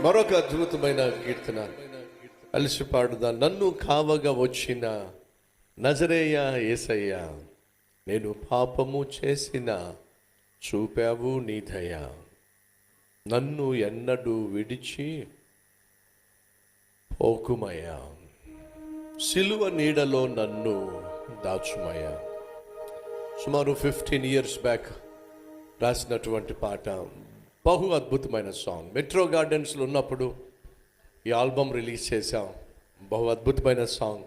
మరొక అద్భుతమైన కీర్తన కలిసి పాడుదా. నన్ను కావగా వచ్చిన నజరేయ యేసయ్య, నేను పాపము చేసిన చూపావు నీ దయ, నన్ను ఎన్నడూ విడిచి పోకుమయ్యా, సిలువ నీడలో నన్ను దాచుమయ్యా. సుమారు 15 years బ్యాక్ రాసినటువంటి పాట, బహు అద్భుతమైన సాంగ్. మెట్రో గార్డెన్స్లో ఉన్నప్పుడు ఈ ఆల్బమ్ రిలీజ్ చేశాం. బహు అద్భుతమైన సాంగ్,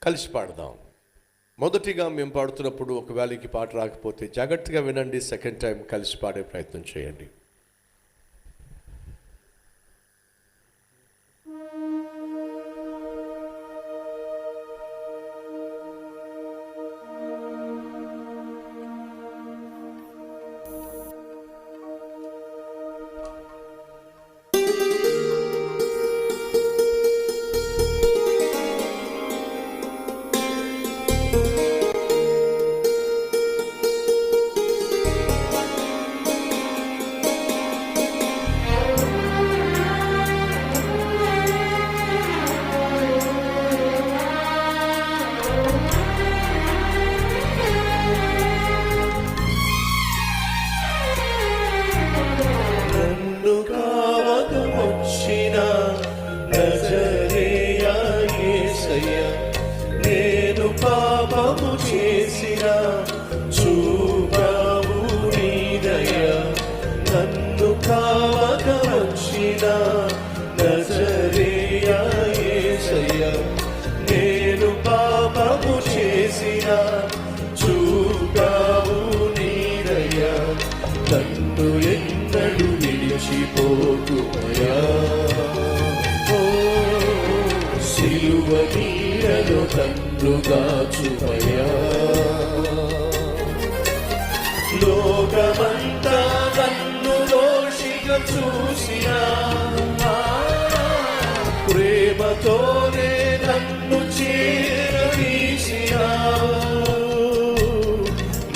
కలిసి పాడదాం. మొదటిగా మేము పాడుతున్నప్పుడు ఒకవేళ ఈ పాట రాకపోతే జాగ్రత్తగా వినండి, సెకండ్ టైం కలిసి పాడే ప్రయత్నం చేయండి. నేను పాపము చేసిన చూపావు నీ దయ, నన్ను కావక వచ్చిన నజరేయ యేసయ్య, నేను పాపము చేసిన చూపావు నీ దయ, నన్ను ఎన్నడూ విడిచిపోకుమయ్యా. సిలువ నీడలో నన్ను దాచుమయ్యా, లోకమంతా నన్ను దోషిగా చూసిన ప్రేమతోనే నన్ను చేరదీసిన,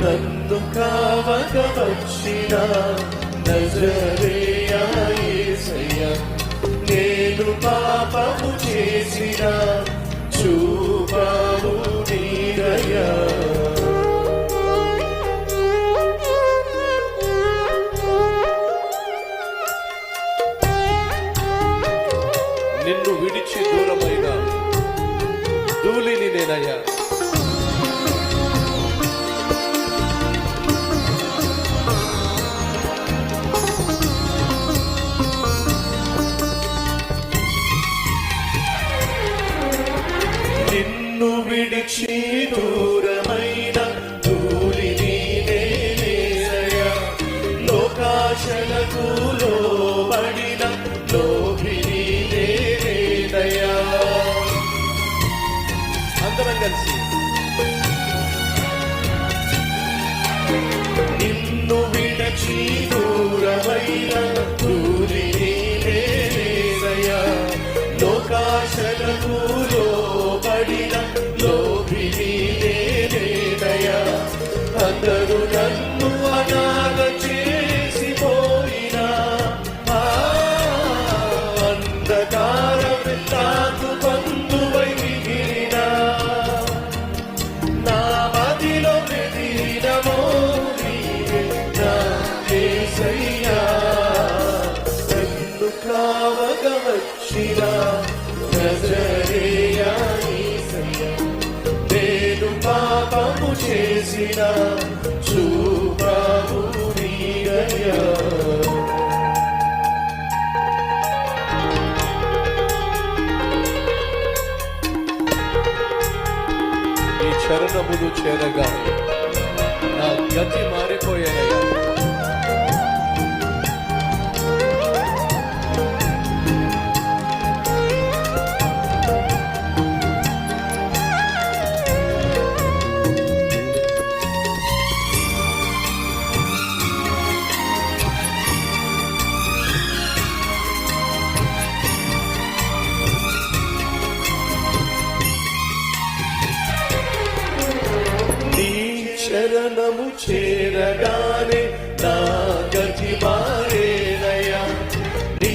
నన్ను కావక వచ్చిన నజరేయ యేసయ్య, నేను పాపము చేసిన చూపావు నీ దయ. నిన్ను విడిచి దూరమైన ధూళిని నేనయ్యా, నిన్ను విడిచి దూరమైన ధూళిని నేనయ్యా, లోకాశలకు లోబడిన లోభిని నేనయ్యా. అందరం కలిసి నిన్ను విడిచి దూరమైన ధూళిని నేనయ్యా, లోకాశలకు లోబడిన లోభిని నేనయ్యా, అందరూ నన్ను అనాథ చేసిపోయినా అంధకారం నాకు బంధువై మిగిలినా, నా మదిలో మెదిలినమో నీవే నా యేసయ్యా, నన్ను కావక వచ్చిన నజరేయ యేసయ్య, నేను పాపము చేసిన చూపావు నీ దయ. ఈ చరణములు చేరగా నా గతి మారిపోయానయ్యా, శరణము చేరగానే నా గతి మారేనయ్యా, నీ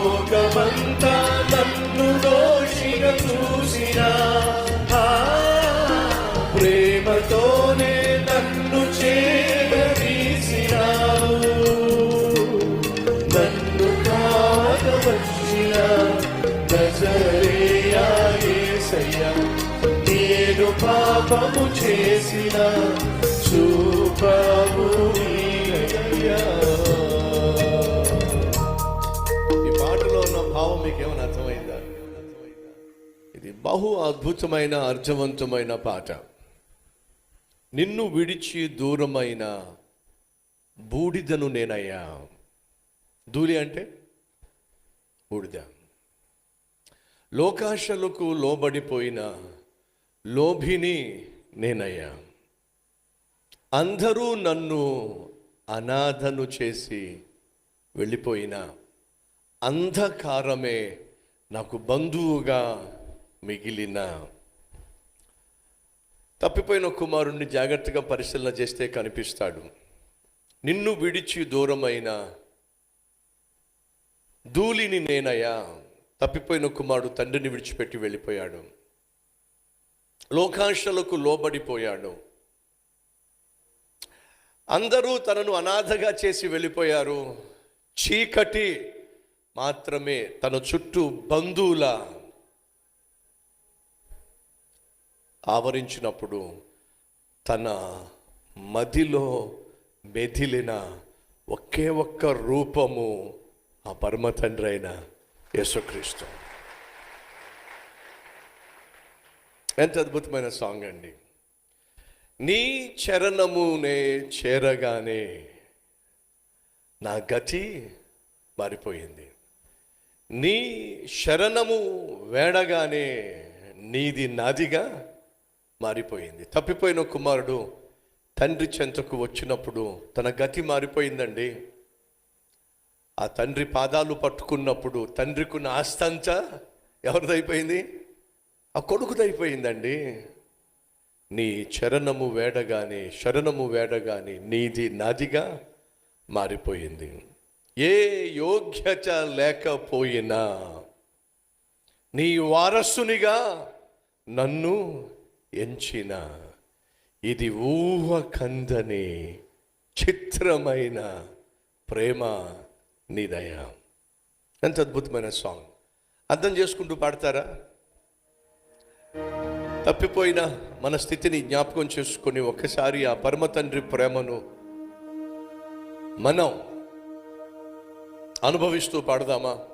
లోకమంతా నన్ను దోషిగా చూసినా ప్రేమతోనే నన్ను చేరదీసినావు. నన్ను కావలసిన నజరేయా యేసయ్యా, నేను పాపము చేసిన చూపావు నీవయ్యా. ఈ పాటలో ఉన్న భావం మీకేమైనా అర్థమైందా? ఇది బహు అద్భుతమైన అర్థవంతమైన పాట. నిన్ను విడిచి దూరమైన బూడిదను నేనయ్యా. ధూళి అంటే బూడిద. లోకాశలకు లోబడిపోయిన లోభిని నేనయ్యా. అందరూ నన్ను అనాథను చేసి వెళ్ళిపోయిన అంధకారమే నాకు బంధువుగా మిగిలిన. తప్పిపోయిన కుమారుణ్ణి జాగ్రత్తగా పరిశీలన చేస్తే కనిపిస్తాడు. నిన్ను విడిచి దూరమైన ధూళిని నేనయ్యా. తప్పిపోయిన కుమారుడు తండ్రిని విడిచిపెట్టి వెళ్ళిపోయాడు. లోకాంశలకు లోబడిపోయాడు. అందరూ తనను అనాథగా చేసి వెళ్ళిపోయారు. చీకటి మాత్రమే తన చుట్టూ బంధువుల ఆవరించినప్పుడు తన మదిలో మెదిలిన ఒకే ఒక్క రూపము ఆ పరమ తండ్రి అయిన యేసుక్రీస్తు. ఎంత అద్భుతమైన సాంగ్ అండి. నీ చరణమునే చేరగానే నా గతి మారిపోయింది. నీ శరణము వేడగానే నీది నాదిగా మారిపోయింది. తప్పిపోయిన కుమారుడు తండ్రి చెంతకు వచ్చినప్పుడు తన గతి మారిపోయిందండి. ఆ తండ్రి పాదాలు పట్టుకున్నప్పుడు తండ్రికున్న ఆస్తంతా ఎవరిదైపోయింది? ఆ కొడుకుదైపోయిందండి. నీ శరణము వేడగానే నీది నాదిగా మారిపోయింది. ఏ యోగ్యత లేకపోయినా నీ వారసునిగా నన్ను ఎంచిన. ఇది ఊహ కందని చిత్రమైన ప్రేమ నీదయ. ఎంత అద్భుతమైన సాంగ్. అర్థం చేసుకుంటూ పాడతారా? తప్పిపోయిన మన స్థితిని జ్ఞాపకం చేసుకొని ఒక్కసారి ఆ పరమ తండ్రి ప్రేమను మనం అనుభవిస్తూ పాడదామా?